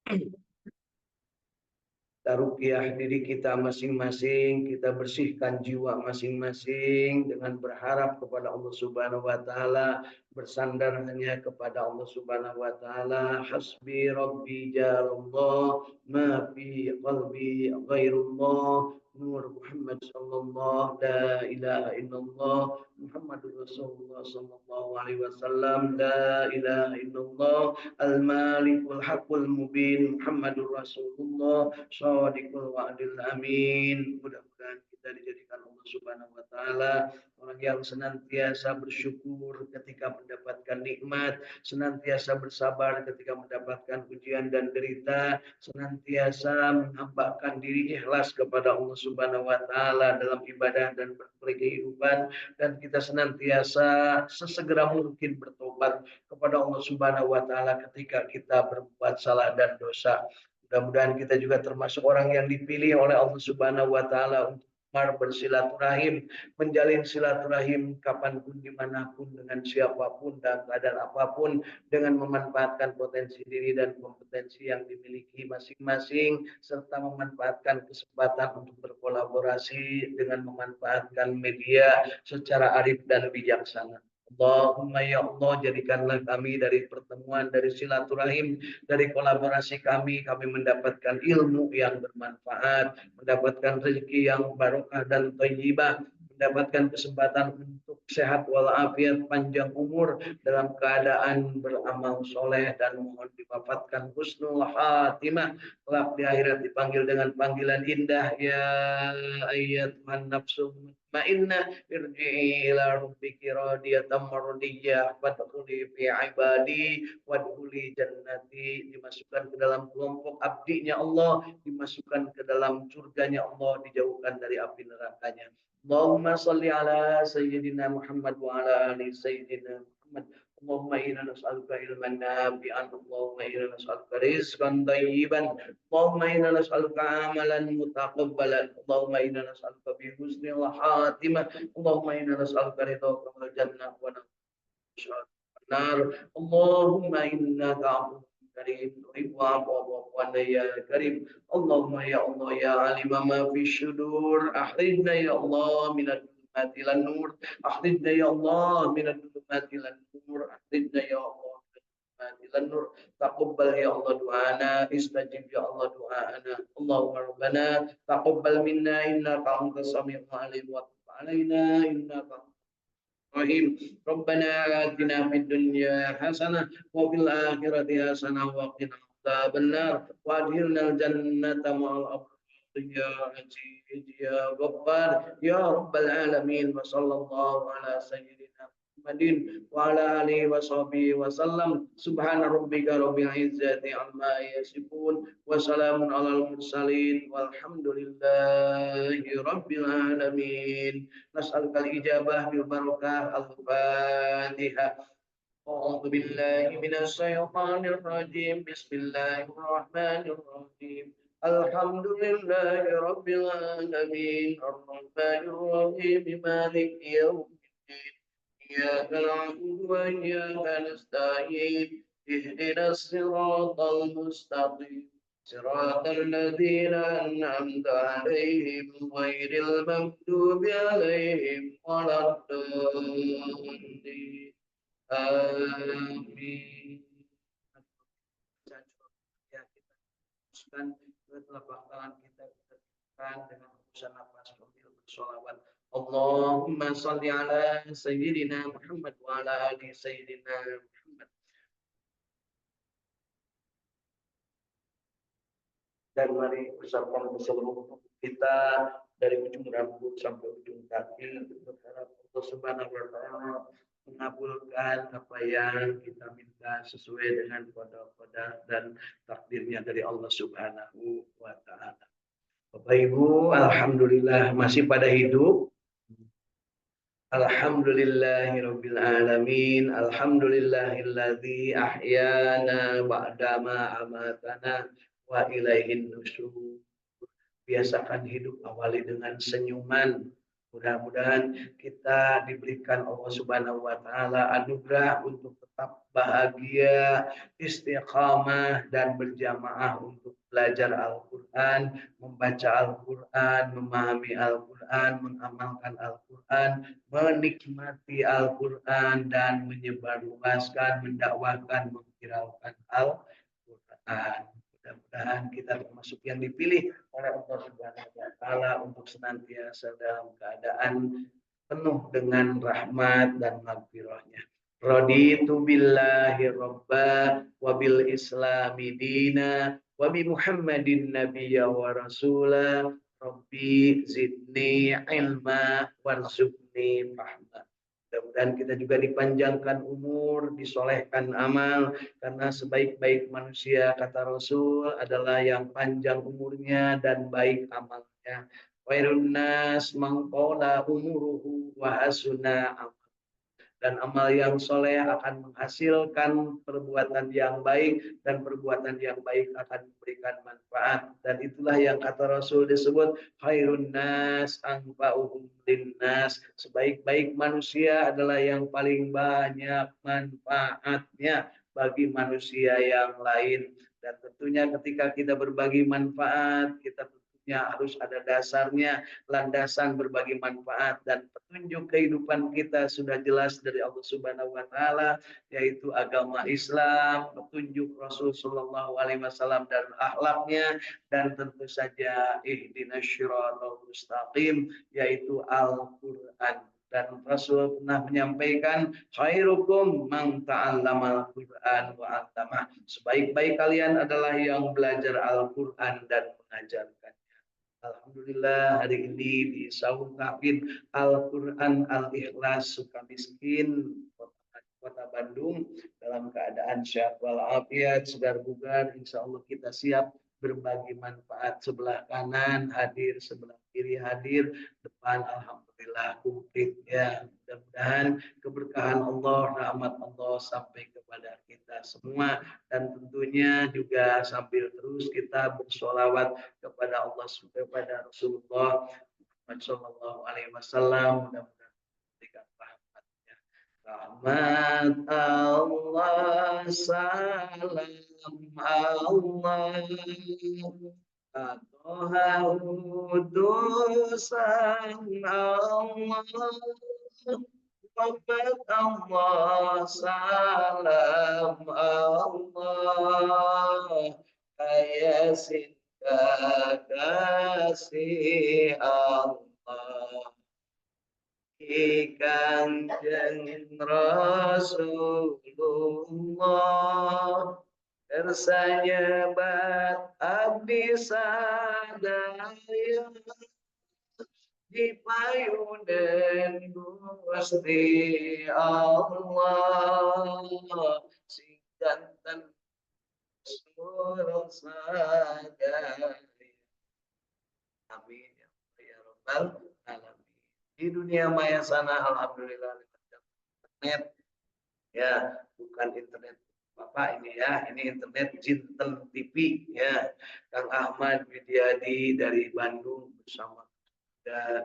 Kita ruqyah diri kita masing-masing, kita bersihkan jiwa masing-masing dengan berharap kepada Allah Subhanahu wa taala, bersandar hanya kepada Allah Subhanahu wa taala. Hasbi rabbi jarallah, ma fi qalbi ghairullah, nur Muhammad sallallahu la ilaha illallah, Muhammadur Rasulullah sallallahu alaihi wasallam, la ilaha illallah, al-malikul haqqul mubin, Muhammadur Rasulullah shadiqul wa'dil amin. Mudah-mudahan kita dijadikan Allah Subhanahu wa taala orang yang senantiasa bersyukur ketika mendapatkan nikmat, senantiasa bersabar ketika mendapatkan ujian dan derita, senantiasa menghambakkan diri ikhlas kepada Allah Subhanahu wa taala dalam ibadah dan berkehidupan, dan kita senantiasa sesegera mungkin bertobat kepada Allah Subhanahu wa taala ketika kita berbuat salah dan dosa. Mudah-mudahan kita juga termasuk orang yang dipilih oleh Allah Subhanahu wa taala untuk bersilaturahim, menjalin silaturahim kapanpun, dimanapun, dengan siapapun dan keadaan apapun, dengan memanfaatkan potensi diri dan kompetensi yang dimiliki masing-masing, serta memanfaatkan kesempatan untuk berkolaborasi dengan memanfaatkan media secara arif dan bijaksana. Allahumma ya Allah, jadikanlah kami dari pertemuan, dari silaturahim, dari kolaborasi kami mendapatkan ilmu yang bermanfaat, mendapatkan rezeki yang barokah dan thayyibah, mendapatkan kesempatan untuk sehat walafiat, panjang umur dalam keadaan beramal soleh, dan mohon diwafatkan husnul khatimah, kelak di akhirat dipanggil dengan panggilan indah, ya ayyatuhan nafsul mutmainnah irji'i ila rabbiki radiyatan mardiyah fadkhuli fi ibadi wadkhuli jannati. Dimasukkan ke dalam kelompok abdinya Allah, dimasukkan ke dalam surganya Allah, dijauhkan dari api nerakanya. Allahumma salli ala sayyidina Muhammad wa ala ali sayyidina Muhammad. Allahumma inna nas'aluka ilman nafi'an, Allahumma inna nas'aluka rizqan thayyiban, Allahumma inna nas'aluka amalan mutaqabbalan, Allahumma inna nas'aluka bi husnil khatimah, Allahumma inna nas'aluka ridhaka wal jannah wa na'udzuka nar. Allahumma innaka afuwwun karim tuhibbu afwa wa ya karim. Allahumma ya Allah ya alima ma fi syudur, akhrijna ya Allah minad dhulumati lan nur, akhrijna ya Allah minad dhulumati lan nur, akhrijna ya Allah lan nur. Taqabbal ya Allah du'ana, istajib ya Allah du'ana. Allahumma rabbana taqabbal minna innaka antas samiul alim wa tub alaina innaka Rahim. Rabbana atina fid dunya hasanah wa fil akhirati hasanah wa qina adzabannar wa adkhilnal jannata ma'al abrar ya aziz ya ghaffar ya rabbal alamin. Wa sallallahu ala sayyidina Muhammadin wa ala alihi wa sahbihi wa sallam. Subhana rabbika rabbil izzati amma yasifun wa salamun alal mursalin walhamdulillahi rabbil alamin. Nas'alukal ijabah bil barakah. Al-Fatihah. A'udzu billahi minasy syaithanir rajim. Bismillahirrahmanirrahim. Alhamdulillahi rabbil alamin. Ar-Rahmanir Rahim. Maliki yaumiddin. Iyyaka na'budu wa iyyaka nasta'in. Ihdinas siratal mustaqim. صراط الذين أنعمت عليهم غير المغضوب عليهم ولا الضالين. Amin. Ya, kita teruskan telapak tangan kita dengan hembusan nafas sambil bersolawat. Allahumma salli ala sayyidina Muhammad wa ala ali sayyidina Muhammad. Dan mari bersama seluruh tubuh kita dari ujung rambut sampai ujung kaki, berharap Allah Subhanahu wa taala mengabulkan apa yang kita minta sesuai dengan qada dan takdirnya dari Allah Subhanahu wa taala. Bapak Ibu, alhamdulillah masih pada hidup. Alhamdulillahirabbil alamin. Alhamdulillahilladzi ahyana ba'dama amatana wa ilaihin nusyur. Biasakan hidup awali dengan senyuman, Mudah-mudahan kita diberikan Allah Subhanahu wa taala anugerah untuk tetap bahagia, istiqamah dan berjamaah untuk belajar Al-Qur'an, membaca Al-Qur'an, memahami Al-Qur'an, mengamalkan Al-Qur'an, menikmati Al-Qur'an dan menyebarluaskan, mendakwahkan, memviralkan Al-Qur'an. Mudah-mudahan kita termasuk yang dipilih oleh Allah Subhanahu wa taala untuk senantiasa dalam keadaan penuh dengan rahmat dan maghfirahnya. Raditu billahi robba wa bil islami dina wa bi Muhammadin nabiyya wa rasula rabbi zidni ilma warzuqni fahma. Mudah-mudahan kita juga dipanjangkan umur, disolehkan amal, karena sebaik-baik manusia, kata Rasul, adalah yang panjang umurnya dan baik amalnya. Khairun nas man qala umuruhu wa hasuna amal. Dan amal yang soleh akan menghasilkan perbuatan yang baik, dan perbuatan yang baik akan memberikan manfaat. Dan itulah yang kata Rasul disebut khairun nas anfa'uhum linnas. Sebaik-baik manusia adalah yang paling banyak manfaatnya bagi manusia yang lain. Dan tentunya ketika kita berbagi manfaat, kita tentunya harus ada dasarnya, landasan berbagi manfaat, dan petunjuk kehidupan kita sudah jelas dari Allah Subhanahu wa taala, yaitu agama Islam, petunjuk Rasul sallallahu alaihi wasallam dan akhlaknya, dan tentu saja ihdinas syiratal mustaqim, yaitu Al-Qur'an. Dan Rasul pernah menyampaikan khairukum man ta'allamal Qur'an wa 'allamah. Sebaik-baik kalian adalah yang belajar Al-Qur'an dan mengajarkan. Alhamdulillah hari ini di Saung Kafin Al-Quran Al-Ikhlas Sukamiskin, Kota Bandung, dalam keadaan sehat walafiat, segar bugar. Insya Allah kita siap berbagi manfaat. Sebelah kanan hadir, sebelah kiri hadir, depan alhamdulillah komplit ya. Mudah-mudahan keberkahan Allah, rahmat Allah sampai kepada kita semua, dan tentunya juga sambil terus kita bersolawat kepada Allah, kepada Rasulullah Muhammad Sallallahu Alaihi Wasallam. Mudah-mudahan memberikan rahmatnya. Rahmat Allah, salam Allah, Toha utusan Allah, rahmat Allah, salam Allah, ayasin kasih Allah, Kanjeng Rasulullah, kersanya bat abdi sadaya, dipayunen Gusti Allah, sing janten Rasul sadaya. Amin ya rabbal alamin. Di dunia maya sana alhamdulillah internet ya, bukan internet Bapak ini ya, ini internet Jinten TV ya. Kang Ahmad Widyadi dari Bandung bersama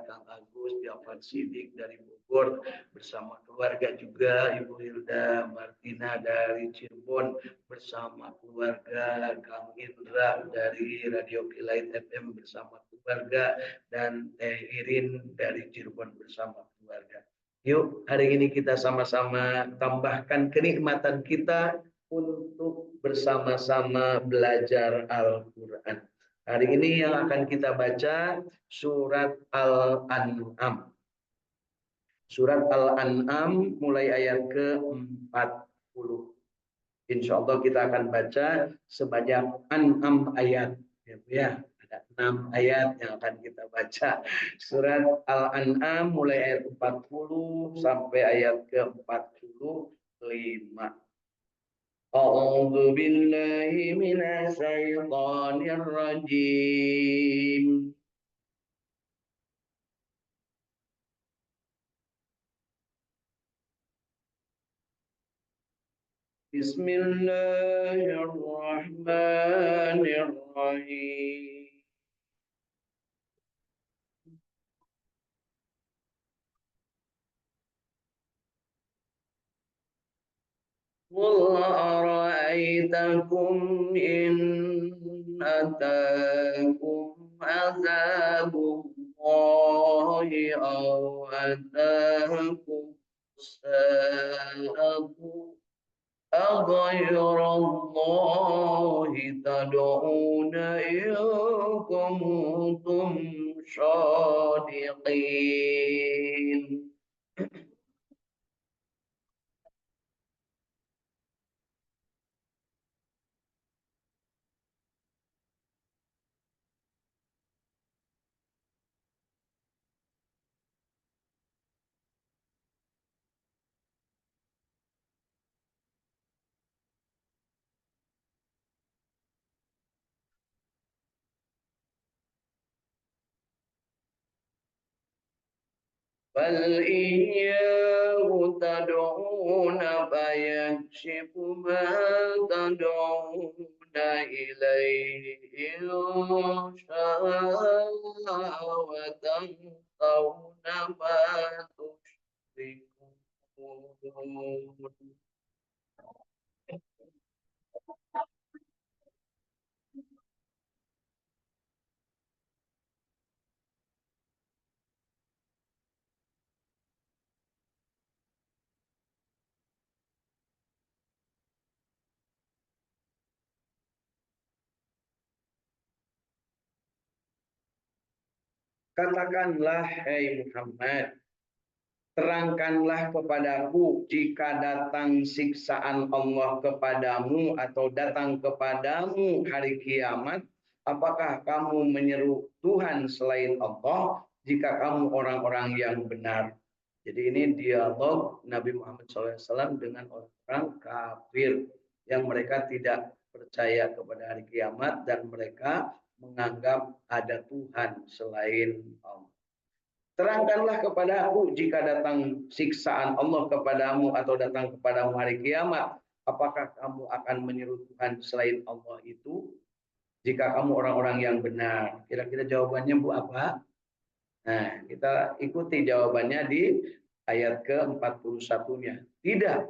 Kang Agus Jafar Sidik dari Bogor bersama keluarga juga, Ibu Hilda Martina dari Cirebon bersama keluarga, Kang Indra dari Radio Kilait FM bersama keluarga, dan Teh Irin dari Cirebon bersama keluarga. Yuk, hari ini kita sama-sama tambahkan kenikmatan kita untuk bersama-sama belajar Al-Quran. Hari ini yang akan kita baca surat Al-An'am. Surat Al-An'am mulai ayat ke-40. Insya Allah kita akan baca sebanyak 6 ayat. Ya, ada 6 ayat yang akan kita baca. Surat Al-An'am mulai ayat 40 sampai ayat ke-45. A'udzu billahi minasy syaithanir rajim. Bismillahirrahmanirrahim. قل أرأيتكم إن أتاكم عذاب الله أو أتاكم الساءة أغير الله تدعون إن كنتم صادقين. بل إياه تدعون فيكشف ما تدعون إليه إن شاء وتنسون ما تشركون. Katakanlah, hai Muhammad, terangkanlah kepadaku jika datang siksaan Allah kepadamu atau datang kepadamu hari kiamat, apakah kamu menyeru Tuhan selain Allah jika kamu orang-orang yang benar? Jadi ini dialog Nabi Muhammad SAW dengan orang-orang kafir yang mereka tidak percaya kepada hari kiamat dan mereka menganggap ada Tuhan selain Allah. Terangkanlah kepada aku jika datang siksaan Allah kepadamu atau datang kepadamu hari kiamat, apakah kamu akan menyeru Tuhan selain Allah itu? Jika kamu orang-orang yang benar. Kira-kira jawabannya Bu apa? Nah, kita ikuti jawabannya di ayat ke-41-nya. Tidak,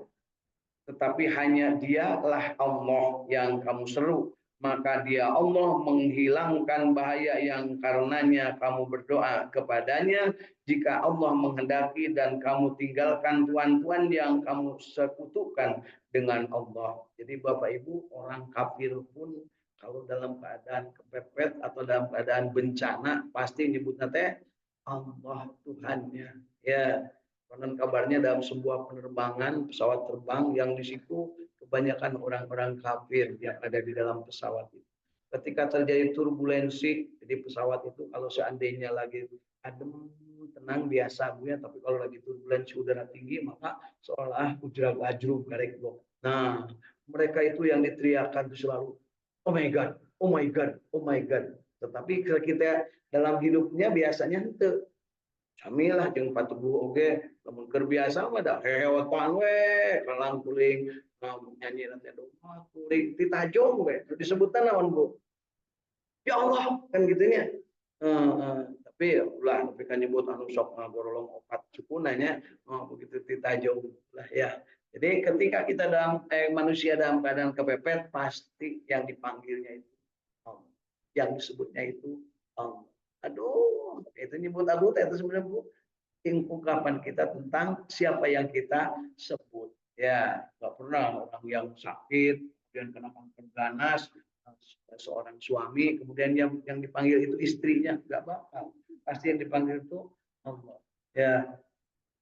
tetapi hanya dialah Allah yang kamu seru. Maka dia Allah menghilangkan bahaya yang karenanya kamu berdoa kepadanya jika Allah menghendaki dan kamu tinggalkan tuan-tuan yang kamu sekutukan dengan Allah. Jadi Bapak Ibu, orang kafir pun kalau dalam keadaan kepepet atau dalam keadaan bencana pasti nyebutnya teh Allah Tuhannya. Ya, konon kabarnya dalam sebuah penerbangan pesawat terbang yang di situ kebanyakan orang-orang kafir yang ada di dalam pesawat itu. Ketika terjadi turbulensi, jadi pesawat itu kalau seandainya lagi adem, tenang biasa Bu ya, tapi kalau lagi turbulensi udara tinggi maka seolah ujrak gajruk garek blok. Nah, mereka itu yang diteriakan itu selalu, oh my God, oh my God, oh my God. Tetapi kita dalam hidupnya biasanya itu camilah jeung patubuh oge lamun keur biasa mah da hehewetan we kalang kuling nyanyi nanti doa kuling titajong we disebutan naon Bu, ya Allah kan gitunya. Tapi ulah tapi kan nyebut anu sok ngagorolong opat sukunanya begitu titajong lah ya. Jadi ketika kita dalam manusia dalam keadaan kepepet pasti yang dipanggilnya itu Allah, yang disebutnya itu Allah. Aduh, itu nyebut Abu itu sebenarnya Bu ungkapan kita tentang siapa yang kita sebut. Ya, nggak pernah orang yang sakit, kemudian kena kanker ganas, seorang suami, kemudian yang dipanggil itu istrinya, nggak bakal. Pasti yang dipanggil itu Allah. Ya,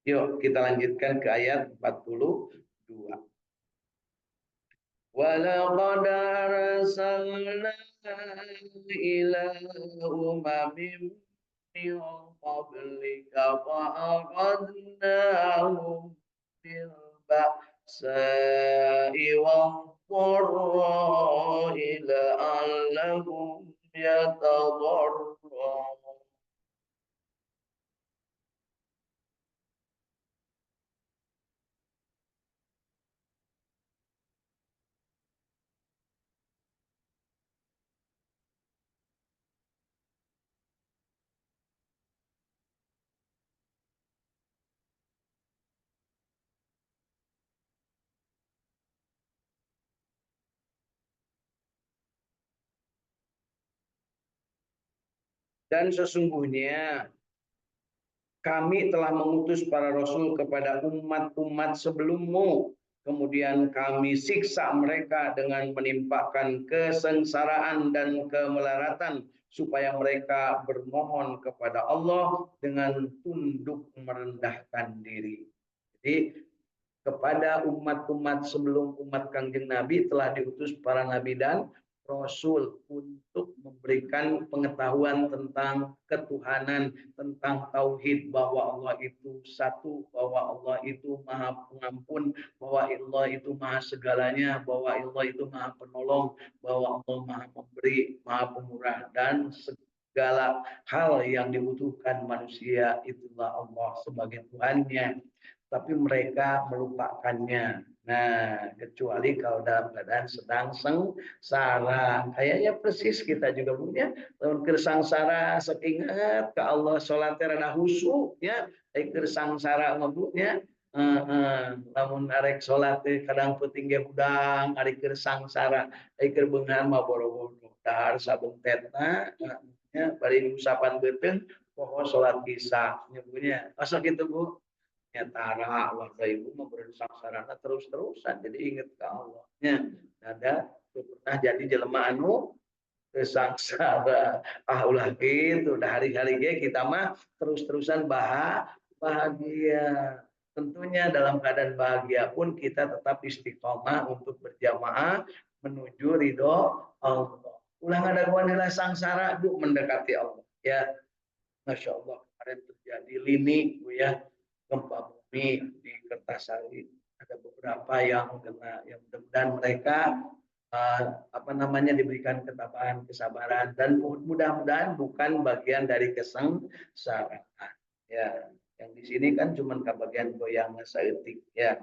yuk kita lanjutkan ke ayat 42. وَلَقَدْ أَرْسَلْنَا إِلَى أُمَمٍ مِّن قَبْلِكَ فَأَخَذْنَاهُم بِالْبَأْسَاءِ وَالضَّرَّاءِ لَعَلَّهُمْ يَتَضَرَّعُونَ. Dan sesungguhnya kami telah mengutus para rasul kepada umat-umat sebelummu. Kemudian kami siksa mereka dengan menimpakan kesengsaraan dan kemelaratan supaya mereka bermohon kepada Allah dengan tunduk merendahkan diri. Jadi kepada umat-umat sebelum umat Kangjeng Nabi telah diutus para nabi dan rasul untuk memberikan pengetahuan tentang ketuhanan, tentang tauhid, bahwa Allah itu satu, bahwa Allah itu maha pengampun, bahwa Allah itu maha segalanya, bahwa Allah itu maha penolong, bahwa Allah maha memberi, maha pemurah, dan segala hal yang dibutuhkan manusia itulah Allah sebagai Tuhannya, tapi mereka melupakannya. Nah, kecuali kalau dalam keadaan sedang sengsara. Kayaknya persis kita juga punya lamun keur sangsara sok ingat ke Allah, salat rada khusyuk ya, keur sangsara ngebunya. Lamun arek salat kadang penting ge udang, ari keur sangsara, keur beungan mah boro-boro dahar sabeuntetna ya bari usapan beuteung poho salat isya nyebunya. Asa kitu Bu. Nyatara warga ibu mau bersangsarana terus-terusan jadi inget ke Allahnya ada pernah jadi jelema anu sangsara ulah gitu udah hari-hari kita mah terus-terusan bahagia. Tentunya dalam keadaan bahagia pun kita tetap istiqomah untuk berjamaah menuju ridho Allah. Ulah ada wanita sangsara mendekati Allah ya. Masya Allah kemarin terjadi lini Bu ya, gempa bumi di Kertasari, ada beberapa yang kena, yang mudah-mudahan mereka diberikan ketabahan, kesabaran, dan mudah-mudahan bukan bagian dari kesengsaraan ya. Yang di sini kan cuma bagian goyang saeutik ya.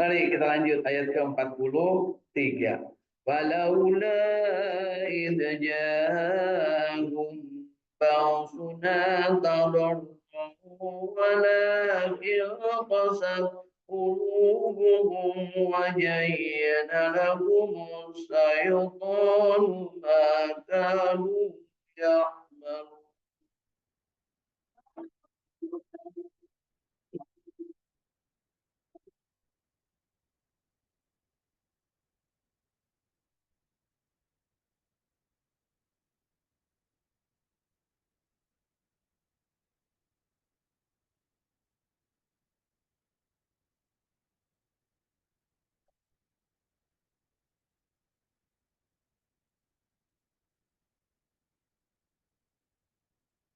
Mari kita lanjut ayat ke-43. Walaula idza ja'ahum ba'suna tadarru walakin qasat qulubuhum wa jayyana lahum syaitanu ma kanu ya'malun.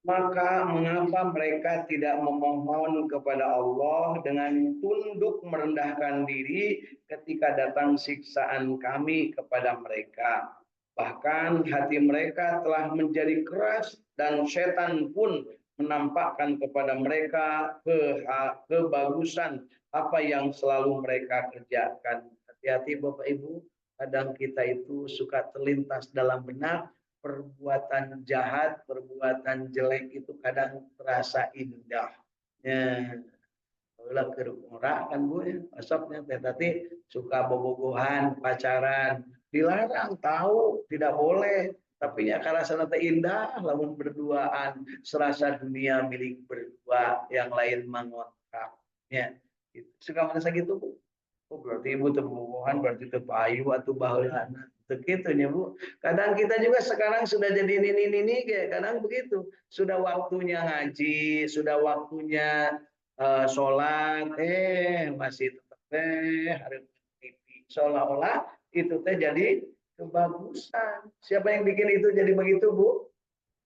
Maka mengapa mereka tidak memohon kepada Allah dengan tunduk merendahkan diri ketika datang siksaan kami kepada mereka. Bahkan hati mereka telah menjadi keras dan setan pun menampakkan kepada mereka kebagusan apa yang selalu mereka kerjakan. Hati-hati Bapak Ibu, kadang kita itu suka terlintas dalam benak perbuatan jahat, perbuatan jelek itu kadang terasa indah. Ya, ulah kerumurah kan Bu ya, asapnya tadi suka bobogohan, pacaran, dilarang, tahu tidak boleh. Tapi ya karena sangat indah, lamun berduaan, serasa dunia milik berdua, yang lain mengontrak. Ya, suka merasa gitu Bu. Oh, berarti ibu terbobogohan, berarti terpayu atau baheula. Begitu ya Bu. Kadang kita juga sekarang sudah jadi ini kayak kadang begitu. Sudah waktunya ngaji, sudah waktunya sholat, masih tetap harus TV. Seolah-olah itu teh jadi kebagusan. Siapa yang bikin itu jadi begitu Bu?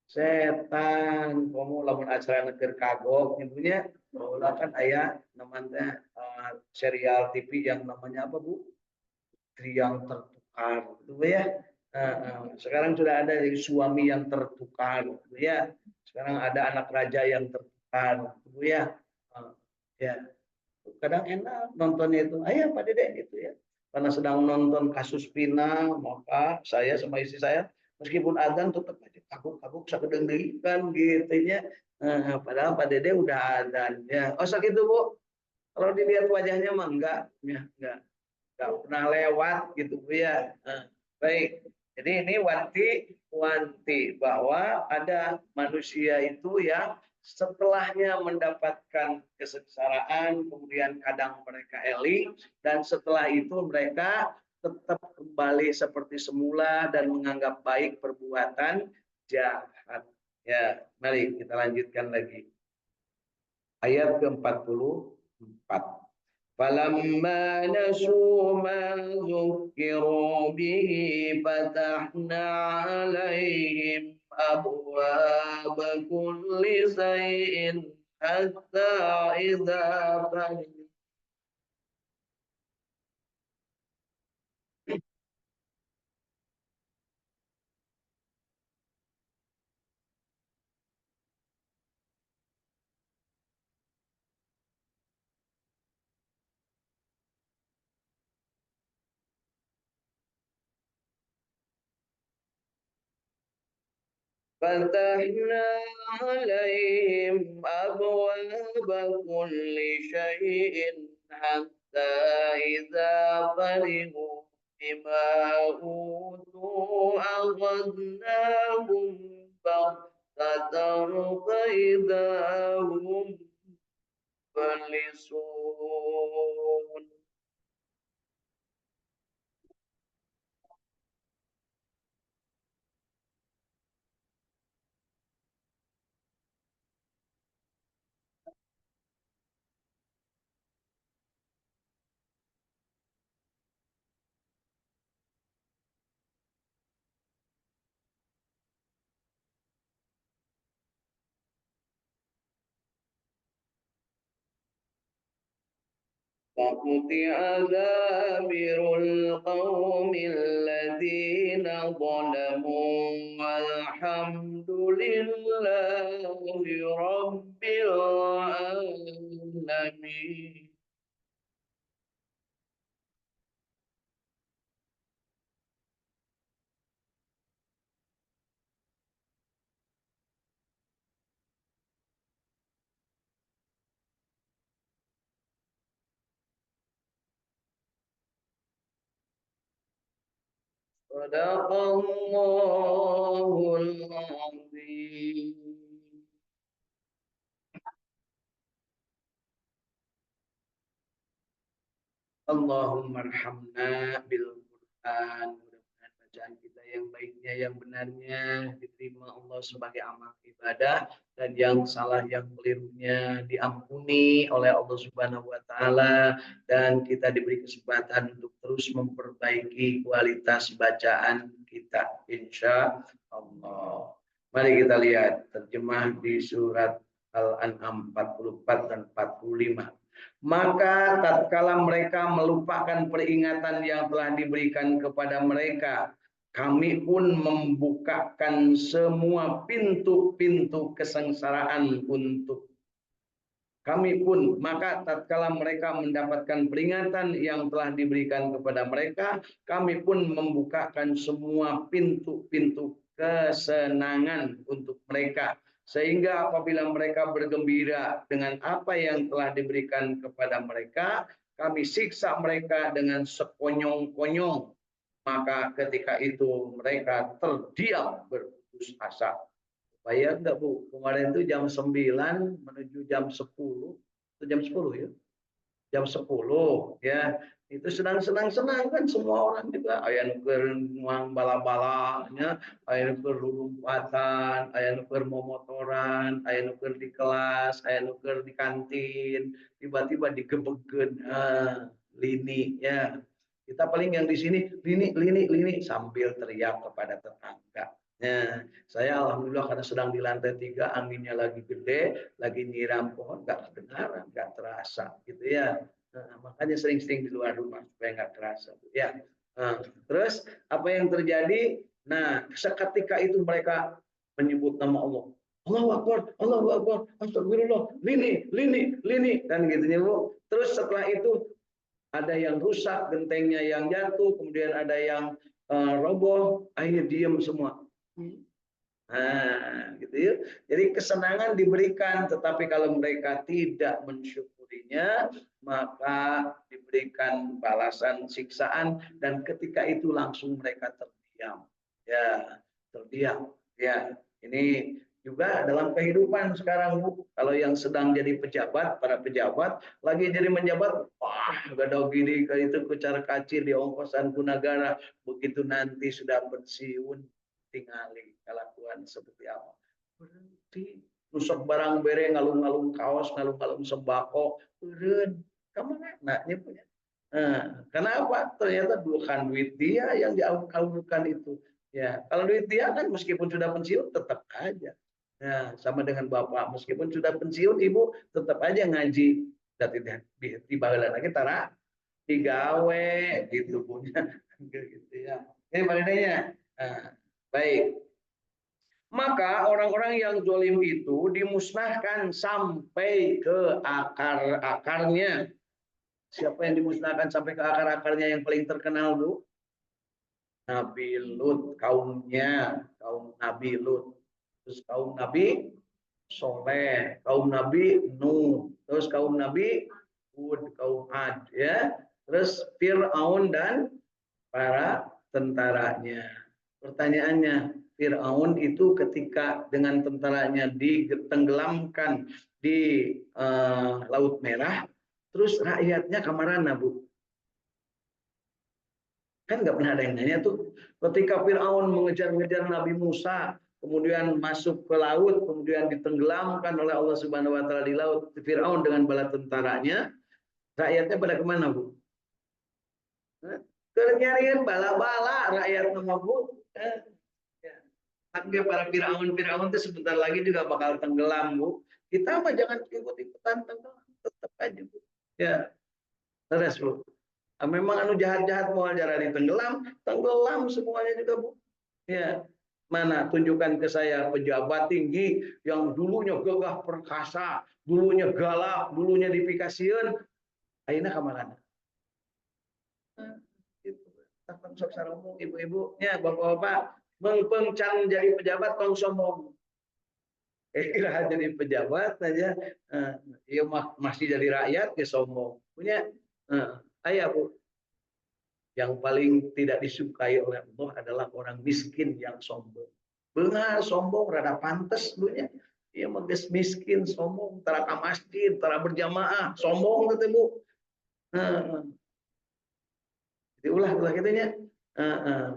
Setan. Kamu lamun acara negeri kagok, ibunya seolah kan ayah namanya serial TV yang namanya apa Bu? Istri yang tertukar, gitu ya. Sekarang sudah ada suami yang tertukar, gitu ya. Sekarang ada anak raja yang tertukar, gitu ya. Ya, kadang enak nontonnya itu. Ayah Pak Dede gitu ya. Karena sedang nonton kasus Pina, maka saya sama istri saya meskipun adzan tetap aja kagok-kagok sakedengdeukan gitu ya. Padahal Pak Dede udah adzan ya. Oh sakit itu Bu. Kalau dilihat wajahnya mah enggak, ya enggak pernah lewat gitu Bu ya. Baik Jadi ini wanti bahwa ada manusia itu yang setelahnya mendapatkan kesengsaraan, kemudian kadang mereka eling, dan setelah itu mereka tetap kembali seperti semula dan menganggap baik perbuatan jahat. Ya, mari kita lanjutkan lagi. Ayat ke-44. فلما نسوا ما ذكروا به فتحنا عليهم أبواب كل شيء حتى إذا فتحنا عليهم أبواب كل شيء حتى إذا فرحوا بما أوتوا أخذناهم بغتة فإذا هم مبلسون. فقطع دابر القوم الذين ظلموا والحمد لله رب العالمين. صدق الله العظيم. Allahumma arhamna bil Quran. Mudah-mudahan bacaan kita yang baiknya, yang benarnya diterima Allah sebagai amal ibadah, dan yang salah, yang kelirunya diampuni oleh Allah Subhanahu wa taala, dan kita diberi kesempatan untuk terus memperbaiki kualitas bacaan kita insya Allah. Mari kita lihat terjemah di surat Al-An'am 44 dan 45. Maka tatkala mereka melupakan peringatan yang telah diberikan kepada mereka, kami pun membukakan semua pintu-pintu kesengsaraan untuk kami pun. Maka tatkala mereka mendapatkan peringatan yang telah diberikan kepada mereka, kami pun membukakan semua pintu-pintu kesenangan untuk mereka, sehingga apabila mereka bergembira dengan apa yang telah diberikan kepada mereka, kami siksa mereka dengan sekonyong-konyong. Maka ketika itu mereka terdiam berputus asa. Bayang nggak Bu, kemarin itu jam 9 menuju jam 10, itu jam 10 ya, jam 10 ya, itu senang-senang kan semua orang juga, ayah nuker nguang bala-balanya, ayah nuker lompatan, ayah nuker momotoran, ayah nuker di kelas, ayah nuker di kantin, tiba-tiba digebegen lini ya. Kita paling yang di sini lini sambil teriak kepada tetangga. Nah, saya alhamdulillah karena sedang di lantai 3, anginnya lagi gede, lagi nyiram pohon, nggak kedengaran, nggak terasa, gitu ya. Nah, makanya sering-sering di luar rumah supaya nggak terasa, ya. Nah, terus apa yang terjadi? Nah, seketika itu mereka menyebut nama Allah. Allahu Akbar, Allahu Akbar, astagfirullah, lini, kan gitunya Bu. Terus setelah itu ada yang rusak, gentengnya yang jatuh, kemudian ada yang roboh, akhirnya diam semua. Nah, gitu ya. Jadi kesenangan diberikan, tetapi kalau mereka tidak mensyukurinya, maka diberikan balasan siksaan, dan ketika itu langsung mereka terdiam. ya terdiam. Ya, ini juga dalam kehidupan sekarang Bu. Kalau yang sedang jadi pejabat, para pejabat lagi jadi menjabat, wah gadau gini itu kucar kacir di ongkosan ku negara. Begitu nanti sudah pensiun, tinggali kelakuan seperti apa. Berhenti nusuk barang bere, ngalung-ngalung kaos, ngalung-ngalung sembako, eureun. Kemana anaknya punya? Nah, kenapa? Ternyata bukan duit dia yang diaur-aurkan itu. Ya, kalau duit dia kan meskipun sudah pensiun tetap aja. Nah, sama dengan bapak, meskipun sudah pensiun, ibu tetap aja ngaji. Dan di bagian lagi tara digawe gitu punya, gitu ya. Ini maknanya. Nah, baik. Maka orang-orang yang zalim itu dimusnahkan sampai ke akar-akarnya. Siapa yang dimusnahkan sampai ke akar-akarnya yang paling terkenal, Bu? Nabi Lut, kaumnya, kaum Nabi Lut. Terus kaum Nabi Soleh, kaum Nabi Nuh, terus kaum Nabi Hud, kaum Ad, ya. Terus Fir'aun dan para tentaranya. Pertanyaannya, Fir'aun itu ketika dengan tentaranya ditenggelamkan di Laut Merah, terus rakyatnya kamarana, Bu? Kan nggak pernah ada yang nanya tuh. Ketika Fir'aun mengejar-ngejar Nabi Musa, kemudian masuk ke laut, kemudian ditenggelamkan oleh Allah Subhanahu Wa Taala di laut, Fir'aun dengan bala tentaranya, rakyatnya pada kemana, Bu? Kenyarian bala-bala rakyat nama, Bu. Tapi para Fir'aun itu sebentar lagi juga bakal tenggelam, Bu. Kita mah jangan ikut-ikutan tenggelam, tetap aja, Bu. Ya, terus, Bu. Memang anu jahat-jahat mau jarani tenggelam, tenggelam semuanya juga, Bu. Ya, mana tunjukkan ke saya pejabat tinggi yang dulunya gagah perkasa, dulunya galak, dulunya dipikasieun, ayeuna ka mana? Gitu. Sok sareng ibu-ibunya, bapak-bapak, mengpeng can jadi pejabat tong sombong. Kira jadi pejabat aja, ya masih jadi rakyat ya sombong. Punya ayah, Bu. Yang paling tidak disukai oleh Allah adalah orang miskin yang sombong. Benar sombong, rada pantes dulunya. Ia mages miskin, sombong, tara ka masjid, tara berjamaah, sombong gitu, Bu. Jadi ulah gitunya.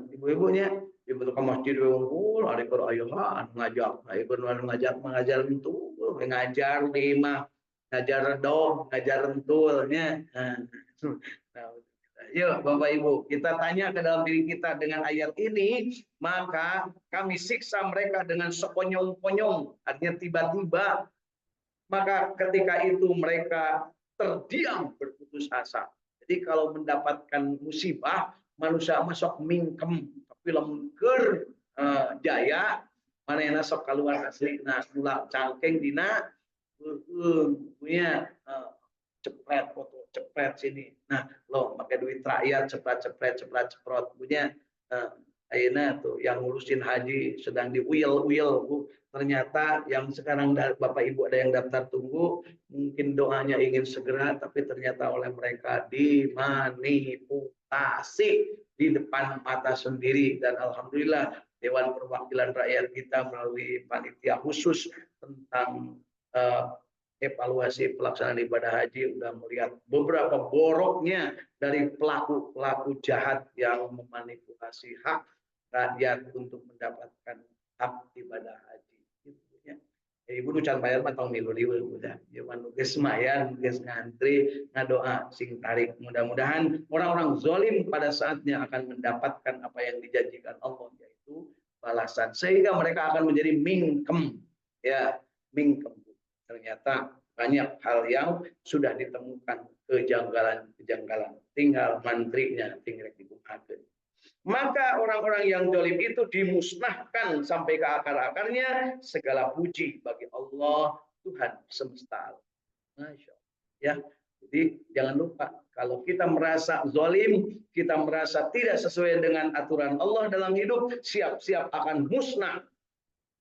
Ibu-ibunya ibu ke masjid unggul, ada keur ayeuna ngajak, ngajak mengajar itu, ngajar lima, ngajar dong, ngajar entulnya. Nah, yuk Bapak Ibu, kita tanya ke dalam diri kita dengan ayat ini, maka kami siksa mereka dengan sekonyong-konyong, artinya tiba-tiba. Maka ketika itu mereka terdiam berputus asa. Jadi kalau mendapatkan musibah, manusia masuk mingkem, tapi lemker jaya, mana yang sok keluar asli, nah mula cangkeng dina, punya cepret foto cepret sini. Nah, lo pakai duit rakyat cepret punya ayeuna tuh yang ngurusin haji sedang diuyel-uyel, Bu. Ternyata yang sekarang Bapak Ibu ada yang daftar tunggu, mungkin doanya ingin segera tapi ternyata oleh mereka dimanipulasi di depan mata sendiri. Dan alhamdulillah Dewan Perwakilan Rakyat kita melalui panitia khusus tentang evaluasi pelaksanaan ibadah haji sudah melihat beberapa boroknya dari pelaku jahat yang memanipulasi hak rakyat untuk mendapatkan hak ibadah haji. Ibu nu can bayar mah tong milu-liweu udah. Jaman geus mayan, geus ngantri, ngadoa sing tarik. Mudah-mudahan orang-orang zalim pada saatnya akan mendapatkan apa yang dijanjikan Allah, yaitu balasan, sehingga mereka akan menjadi mingkem. Ya, mingkem. Ternyata banyak hal yang sudah ditemukan kejanggalan. Tinggal menterinya tinggal dibukakan. Maka orang-orang yang zalim itu dimusnahkan sampai ke akar-akarnya. Segala puji bagi Allah Tuhan semesta. Masya Allah. Ya, jadi jangan lupa kalau kita merasa zalim, kita merasa tidak sesuai dengan aturan Allah dalam hidup, siap-siap akan musnah.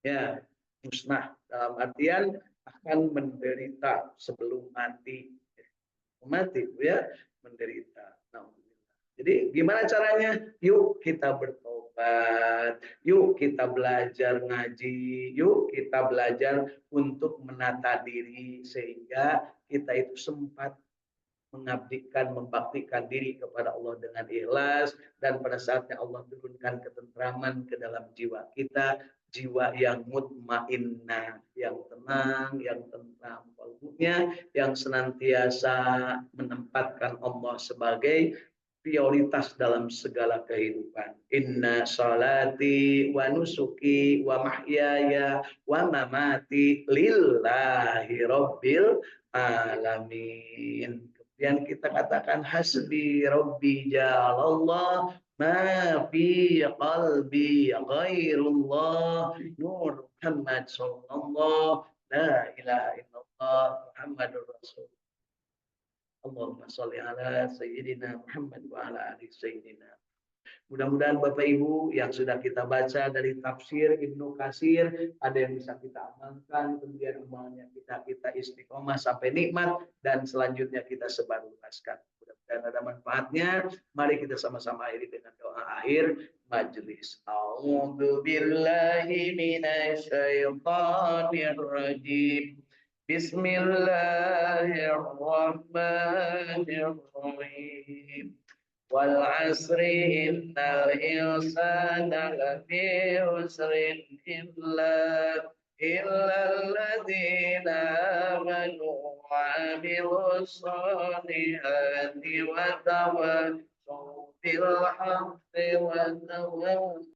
Ya, musnah dalam artian akan menderita sebelum mati. Mati, ya, menderita. Nah, jadi gimana caranya? Yuk kita bertobat. tobat. Yuk kita belajar ngaji, yuk kita belajar untuk menata diri sehingga kita itu sempat mengabdikan, membaktikan diri kepada Allah dengan ikhlas, dan pada saatnya Allah turunkan ketentraman ke dalam jiwa kita, jiwa yang mutmainnah, yang tenang, yang tentram kalbunya, yang senantiasa menempatkan Allah sebagai prioritas dalam segala kehidupan. Inna salati wa nusuki wa mahyaya wa mamati lillahi rabbil alamin. Kemudian kita katakan hasbi rabbi jalallah ma fi qalbi ghairullah nur Muhammad sallallahu la ilaha illallah Muhammadur Rasul. Allahumma sholli ala sayyidina Muhammad wa ala ali sayyidina. Mudah-mudahan Bapak Ibu yang sudah kita baca dari tafsir Ibnu Katsir ada yang bisa kita amalkan, kemudian amalnya kita istiqomah sampai nikmat, dan selanjutnya kita sebarluaskan. Mudah-mudahan ada manfaatnya. Mari kita sama-sama akhiri dengan doa akhir majelis. A'udzu billahi minasy syaithanir rajim. Bismillahirrahmanirrahim. Wal asri innal insana lafi khusrin illa alladhina amanu wa amilus solihati wa tawassaw bil haqqi wa tawassaw